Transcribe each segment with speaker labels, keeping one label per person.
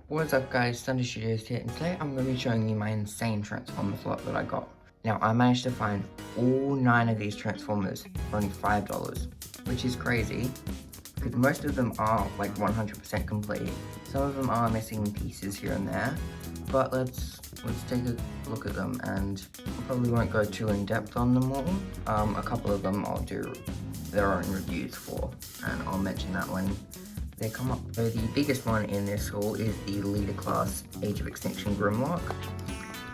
Speaker 1: What's up guys, Thunder Studios here, and today I'm going to be showing you my insane Transformers lot that I got. Now, I managed to find all 9 of these Transformers for only $5, which is crazy, because most of them are like 100% complete. Some of them are missing pieces here and there, but let's take a look at them, and I probably won't go too in depth on them all. A couple of them I'll do their own reviews for, and I'll mention that when they come up. So the biggest one in this haul is the Leader Class Age of Extinction Grimlock.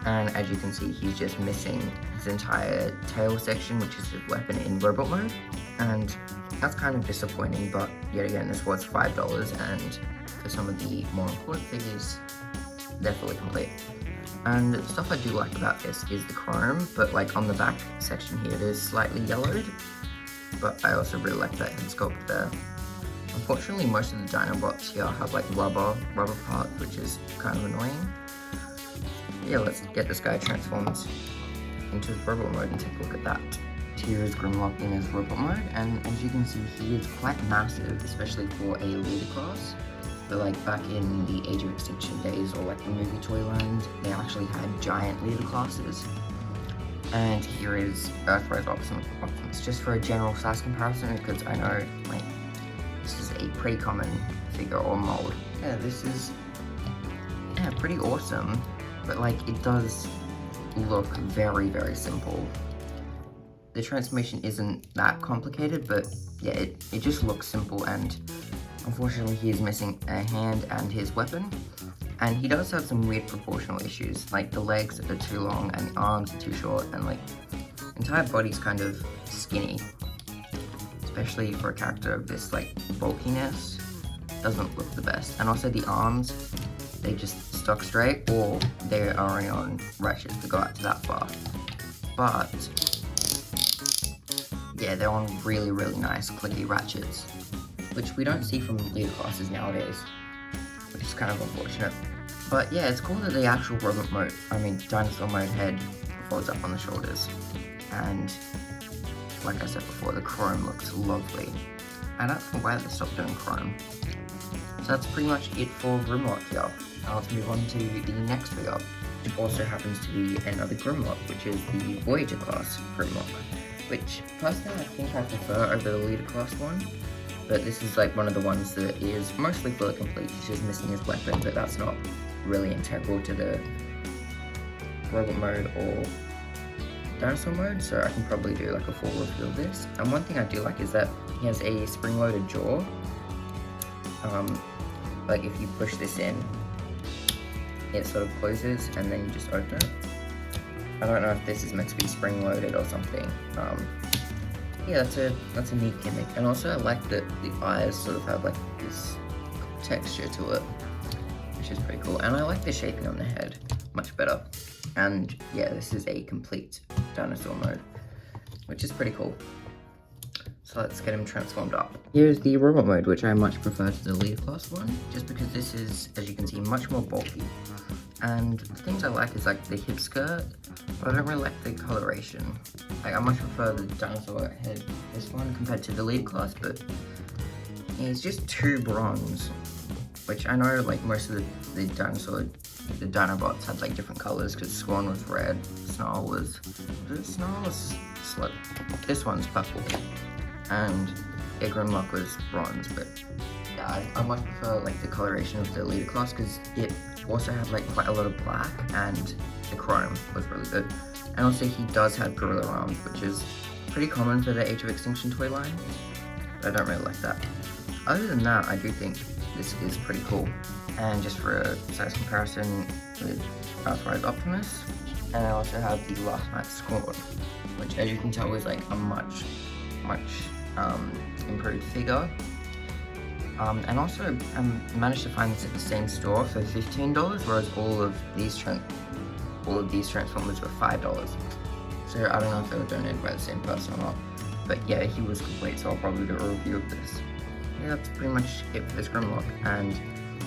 Speaker 1: And as you can see, he's just missing his entire tail section, which is his weapon in robot mode. And that's kind of disappointing, but yet again, this was $5, and for some of the more important figures, they're fully complete. And the stuff I do like about this is the chrome, but like on the back section here, it is slightly yellowed. But I also really like that head sculpt there. Unfortunately, most of the Dinobots here have like rubber parts, which is kind of annoying. Yeah, let's get this guy transformed into his robot mode and take a look at that. Here is Grimlock in his robot mode, and as you can see, he is quite massive, especially for a leader class. But like back in the Age of Extinction days, or like the movie Toyland, they actually had giant leader classes. And here is Earthrise Optimus, just for a general size comparison, because I know like this is a pretty common figure or mold. Yeah, this is pretty awesome, but like it does look very, very simple. The transformation isn't that complicated, but yeah, it just looks simple, and unfortunately he is missing a hand and his weapon. And he does have some weird proportional issues, like the legs are too long and the arms are too short, and like the entire body's kind of skinny. Especially for a character of this like bulkiness, doesn't look the best. And also the arms, they just stuck straight, or they are only on ratchets to go out to that far. But yeah, they're on really, really nice clicky ratchets, which we don't see from leader classes nowadays, which is kind of unfortunate. But yeah, it's cool that the actual robot mode, dinosaur mode head folds up on the shoulders. And like I said before, the chrome looks lovely. I don't know why they stopped doing chrome. So that's pretty much it for Grimlock here. Now let's move on to the next figure. It also happens to be another Grimlock, which is the Voyager class Grimlock, which personally I think I prefer over the Leader class one. But this is like one of the ones that is mostly fully complete. He's just missing his weapon, but that's not really integral to the robot mode or dinosaur mode, so I can probably do like a full review of this. And one thing I do like is that he has a spring-loaded jaw. Like if you push this in, it sort of closes and then you just open it. I don't know if this is meant to be spring-loaded or something. Yeah, that's a neat gimmick. And also I like that the eyes sort of have like this texture to it, which is pretty cool. And I like the shaping on the head much better. And yeah, this is a complete dinosaur mode, which is pretty cool. So let's get him transformed up. Here's the robot mode, which I much prefer to the Leader class one, just because this is, as you can see, much more bulky. And the things I like is like the hip skirt, but I don't really like the coloration. Like I much prefer the dinosaur head, this one, compared to the Leader class, but yeah, it's just too bronze, which I know like most of the Dinobots had like different colors, because Swan was red, Snarl was slug. This one's purple, and Grimlock was bronze. But yeah, I much prefer like the coloration of the Leader class, because it also had like quite a lot of black, and the chrome was really good. And also he does have gorilla arms, which is pretty common for the Age of Extinction toy line, but I don't really like that. Other than that, I do think this is pretty cool. And just for a size comparison with Earthrise Optimus, and I also have the Last Night's Scorn, which as you can tell is like a much improved figure. And also I managed to find this at the same store for $15, whereas all of these Transformers were $5. So I don't know if they were donated by the same person or not, but yeah, he was complete, so I'll probably do a review of this. Yeah, that's pretty much it for this Grimlock, and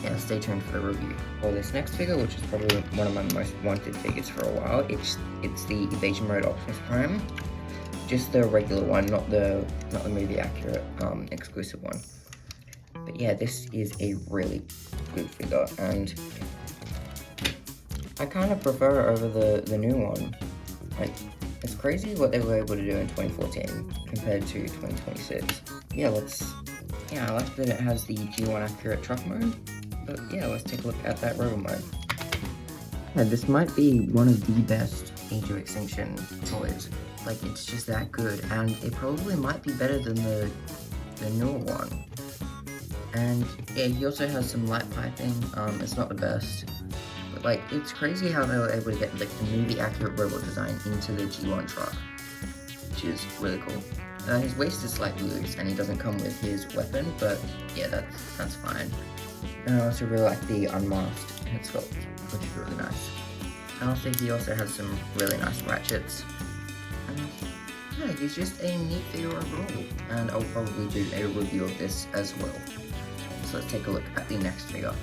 Speaker 1: yeah, stay tuned for the review. For this next figure, which is probably one of my most wanted figures for a while, it's the Evasion Mode Optimus Prime. Just the regular one, not the movie accurate exclusive one. But yeah, this is a really good figure, and I kind of prefer it over the new one. Like, it's crazy what they were able to do in 2014 compared to 2026. Yeah, I like that it has the G1 accurate truck mode, but yeah, let's take a look at that rover mode. Yeah, this might be one of the best Age of Extinction toys. Like, it's just that good, and it probably might be better than the newer one. And yeah, he also has some light piping. It's not the best, but like, it's crazy how they were able to get like the movie accurate robot design into the G1 truck, which is really cool. His waist is slightly loose, and he doesn't come with his weapon, but yeah, that's fine. And I also really like the unmasked head sculpt, which is really nice. And also, he also has some really nice ratchets. And yeah, he's just a neat figure overall, and I'll probably do a review of this as well. So let's take a look at the next figure.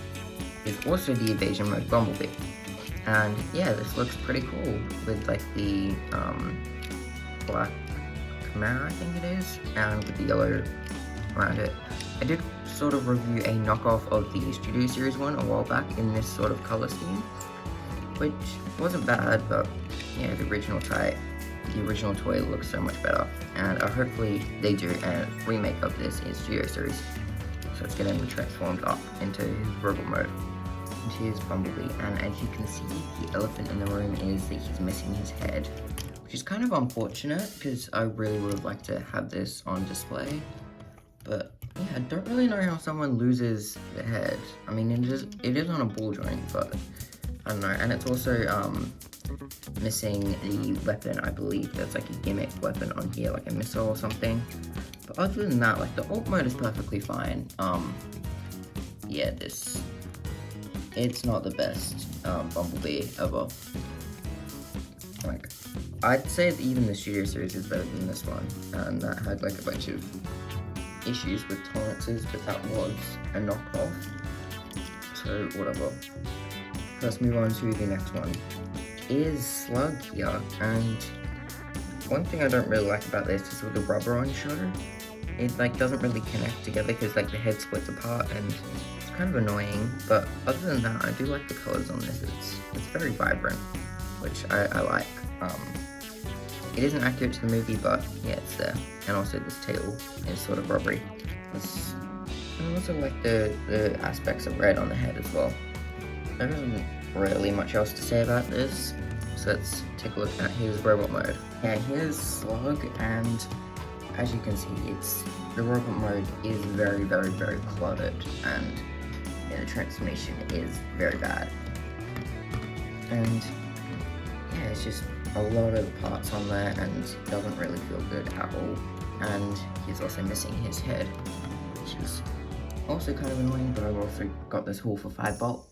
Speaker 1: It's also the evasion mode Bumblebee. And yeah, this looks pretty cool with like the black Chimera, I think it is, and with the yellow around it. I did sort of review a knockoff of the Studio Series one a while back in this sort of color scheme, which wasn't bad, but yeah, the original toy looks so much better, and hopefully they do a remake of this in Studio Series. So let's get him transformed up into his robot mode. And here's Bumblebee, and as you can see, the elephant in the room is that he's missing his head, which is kind of unfortunate because I really would have liked to have this on display. But yeah, I don't really know how someone loses the head. I mean, it is on a ball joint, but I don't know. And it's also missing the weapon, I believe. That's like a gimmick weapon on here, like a missile or something. But other than that, like, the alt mode is perfectly fine. Yeah, it's not the best Bumblebee ever. Like, I'd say that even the Studio Series is better than this one, and that had like a bunch of issues with tolerances, but that was a knockoff. So whatever. Let's move on to the next one. Is Slug here, and one thing I don't really like about this is with the rubber on his shoulder. It like doesn't really connect together because like the head splits apart, and it's kind of annoying. But other than that, I do like the colors on this. It's very vibrant, which I like. It isn't accurate to the movie, but yeah, it's there. And also this tail is sort of rubbery. And I also like the aspects of red on the head as well. There isn't really much else to say about this, so let's take a look at his robot mode. Yeah, here's Slug, and as you can see, the robot mode is very, very, very cluttered, and yeah, the transformation is very bad. And yeah, it's just a lot of parts on there, and it doesn't really feel good at all. And he's also missing his head, which is also kind of annoying, but I've also got this haul for $5.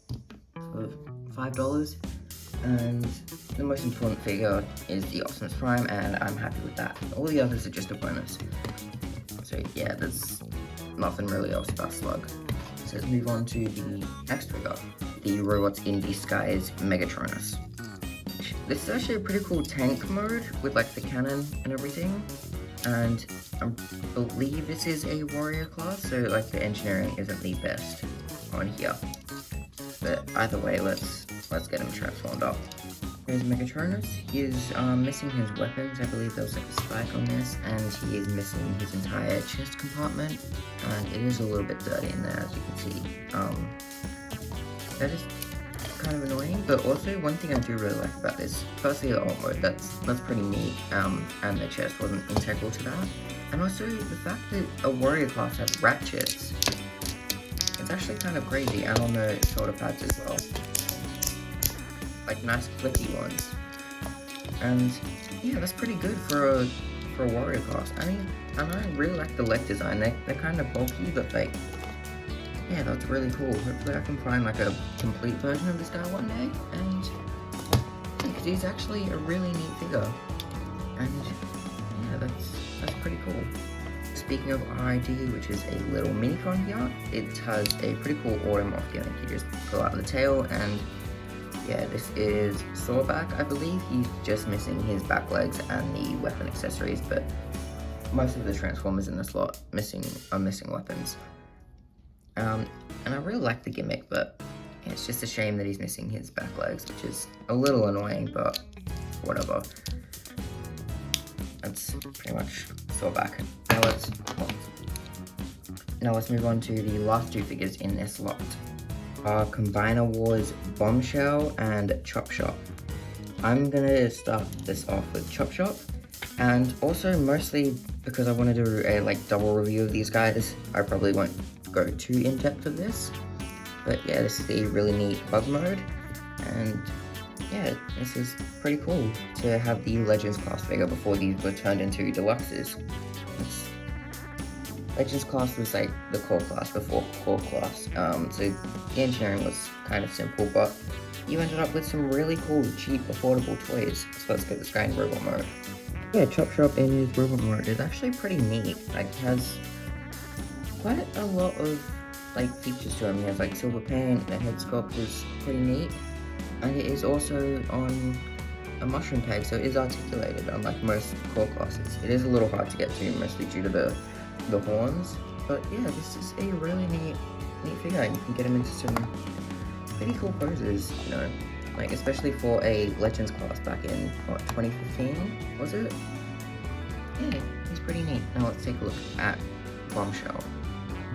Speaker 1: And the most important figure is the Optimus Prime, and I'm happy with that. All the others are just a bonus. So yeah, there's nothing really else about Slug. So let's move on to the next figure, the Robots in Disguise Megatronus. This is actually a pretty cool tank mode with like the cannon and everything, and I believe this is a warrior class, so like the engineering isn't the best on here. But either way, let's get him transformed up. Here's Megatronus. He is missing his weapons. I believe there was like a spike on this, and he is missing his entire chest compartment, and it is a little bit dirty in there, as you can see. That is kind of annoying, but also one thing I do really like about this, firstly the alt mode, that's pretty neat, and the chest wasn't integral to that, and also the fact that a warrior class has ratchets. It's actually kind of crazy, and on the shoulder pads as well, like nice clicky ones. And yeah, that's pretty good for a warrior class. I mean, and I really like the leg design. They're kind of bulky, but like, yeah, that's really cool. Hopefully I can find like a complete version of this guy one day, and because he's actually a really neat figure, and yeah, that's pretty cool. Speaking of RID, which is a little mini-con here, it has a pretty cool automorph gimmick. You just pull out the tail, and yeah, this is Sawback, I believe. He's just missing his back legs and the weapon accessories, but most of the Transformers in this lot are missing weapons. And I really like the gimmick, but yeah, it's just a shame that he's missing his back legs, which is a little annoying, but whatever. That's pretty much so back. Now let's move on to the last two figures in this lot. Combiner Wars Bombshell and Chop Shop. I'm gonna start this off with Chop Shop, and also mostly because I want to do a double review of these guys. I probably won't go too in depth with this, but yeah, this is a really neat bug mode, and yeah, this is pretty cool to have the Legends class figure before these were turned into deluxes. Legends class was like the core class before core class, so the engineering was kind of simple, but you ended up with some really cool, cheap, affordable toys. So let's get this guy in robot mode. Yeah, Chop Shop in his robot mode is actually pretty neat. Like, has quite a lot of features to him. He has silver paint, the head sculpt is pretty neat, and it is also on a mushroom tag, so it is articulated unlike most core classes. It is a little hard to get to, mostly due to the horns, but yeah, this is a really neat figure, and you can get him into some pretty cool poses, you know, especially for a Legends class back in, what, 2015, was it? Yeah, he's pretty neat. Now let's take a look at Bombshell.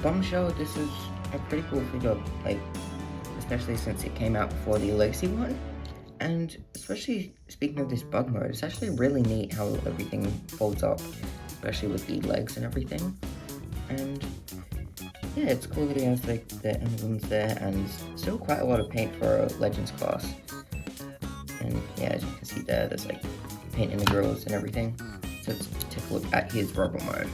Speaker 1: Bombshell, this is a pretty cool figure, especially since it came out before the Legacy one, and especially speaking of this bug mode, it's actually really neat how everything folds up, especially with the legs and everything, and yeah, it's cool that he has the emblems there, and still quite a lot of paint for a Legends class. And yeah, as you can see there's paint in the grills and everything. So let's take a look at his robot mode.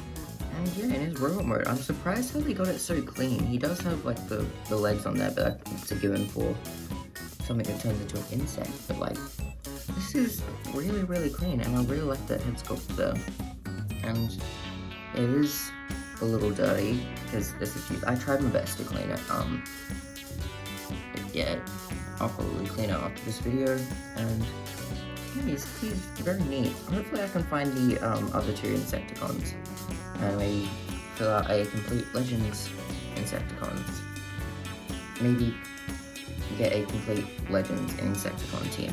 Speaker 1: And yeah, in his robot mode, I'm surprised how they got it so clean. He does have the legs on there, but it's a given for something that turns into an insect. But this is really, really clean, and I really like that head sculpt there. And it is a little dirty because this is used. I tried my best to clean it. Yeah, I'll probably clean it after this video, and yeah, he's very neat. Hopefully I can find the other two Insecticons and maybe fill out a complete Legends Insecticons. Maybe get a complete Legends Insecticon team.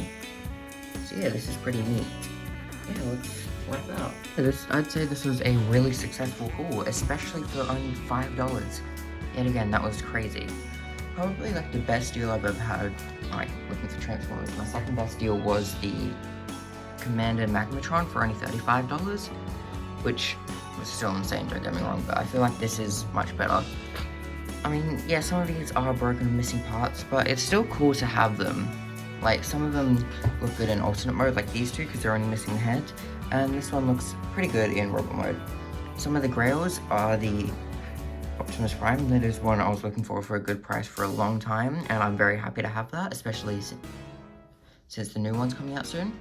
Speaker 1: So yeah, this is pretty neat. Yeah, let's wipe out. I'd say this was a really successful haul, especially for only $5. Yet again, that was crazy. Probably the best deal I've ever had, looking for Transformers. My second best deal was the Commander Magmatron for only $35, which was still insane, don't get me wrong, but I feel like this is much better. I mean, yeah, some of these are broken and missing parts, but it's still cool to have them. Some of them look good in alternate mode, like these two, because they're only missing the head, and this one looks pretty good in robot mode. Some of the grails are the Optimus Prime. That is one I was looking for a good price for a long time, and I'm very happy to have that, especially since the new one's coming out soon.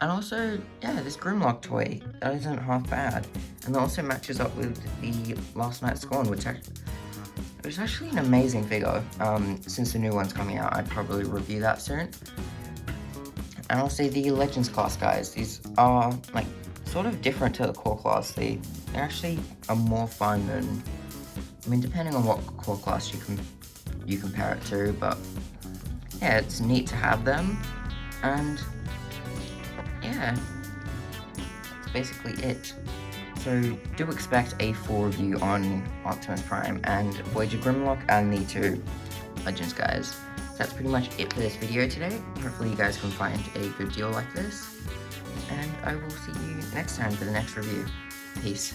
Speaker 1: And also, yeah, this Grimlock toy, that isn't half bad, and that also matches up with the Last Night's Scorn, which it's actually an amazing figure. Since the new one's coming out, I'd probably review that soon. And also the Legends class guys, these are sort of different to the core class. They actually are more fun than, I mean, depending on what core class you compare it to, but yeah, it's neat to have them. And yeah, that's basically it. So do expect a full review on Optimus Prime and Voyager Grimlock and the two Legends guys. So that's pretty much it for this video today. Hopefully you guys can find a good deal like this, and I will see you next time for the next review. Peace.